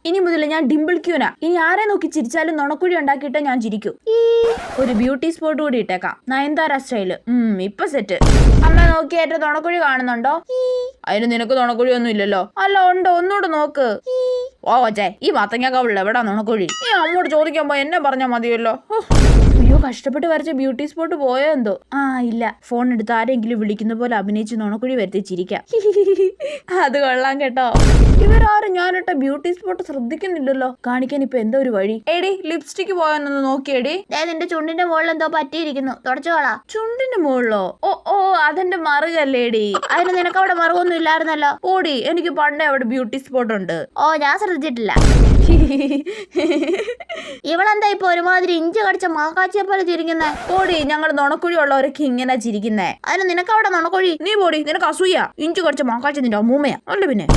ഇനി മുതൽ ഞാൻ ഡിംപിൾ ക്യൂനാ. ഇനി ആരെ നോക്കി ചിരിച്ചാലും നുണക്കുഴി ഉണ്ടാക്കിയിട്ട് ഞാൻ ചിരിക്കും. ഒരു ബ്യൂട്ടി സ്പോട്ട് കൂടി ഇട്ടേക്കാം, നയൻതാര സ്റ്റൈല്. ഇപ്പൊ സെറ്റ്. അമ്മ നോക്കിയേറ്റ നുണക്കുഴി കാണുന്നുണ്ടോ? അതിന് നിനക്ക് നുണക്കുഴി ഒന്നും ഇല്ലല്ലോ. അല്ല ഉണ്ടോ, ഒന്നുകൂടെ നോക്ക്. ഓ കൊച്ചേ, ഈ മത്തങ്ങാക്കാവില്ല എവിടാ നുണക്കുഴി? ഈ അമ്മോട് ചോദിക്കുമ്പോ എന്നെ പറഞ്ഞാ മതിയല്ലോ. അയ്യോ, കഷ്ടപ്പെട്ട് വരച്ച ബ്യൂട്ടി സ്പോട്ട് പോയോ എന്തോ. ഇല്ല, ഫോൺ എടുത്ത് ആരെങ്കിലും വിളിക്കുന്ന പോലെ അഭിനയിച്ച് നുണക്കുഴി വരുത്തിച്ചിരിക്കാം. അത് കൊള്ളാം കേട്ടോ. ഇവരാരും ഞാനിട്ട ബ്യൂട്ടി സ്പോട്ട് ശ്രദ്ധിക്കുന്നില്ലല്ലോ. കാണിക്കാൻ ഇപ്പൊ എന്തോ ഒരു വഴി. എടി, ലിപ്സ്റ്റിക് പോയെന്നൊന്ന് നോക്കിയടി. നിന്റെ ചുണ്ടിന്റെ മുകളിൽ എന്തോ പറ്റിയിരിക്കുന്നു, തുടച്ചോളാ. ചുണ്ടിന്റെ മുകളിലോ? ഓ അതെന്റെ മറുകല്ലേടി. അതിന് നിനക്ക് അവിടെ മറുകൊന്നും ഇല്ലായിരുന്നല്ലോ. ഓടി, എനിക്ക് പണ്ടേ അവിടെ ബ്യൂട്ടി സ്പോട്ട് ഉണ്ട്. ഓ, ഞാൻ ശ്രദ്ധിച്ചിട്ടില്ല. ഇവളെന്താ ഇപ്പൊ ഒരുമാതിരി ഇഞ്ചി കടിച്ച മാക്കാച്ചിയെ പോലെ ചിരിക്കുന്നേ? ഓടി, ഞങ്ങൾ നുണക്കുഴി ഉള്ളവരൊക്കെ ഇങ്ങനെ ചിരിക്കുന്നേ. അതിന് നിനക്ക് അവിടെ നുണക്കുഴി? നീ പോടി, നിനക്ക് അസൂയ. ഇഞ്ചി കടിച്ച മാക്കാച്ചി നിന്റെ അമ്മൂമ്മയാ. അല്ല പിന്നെ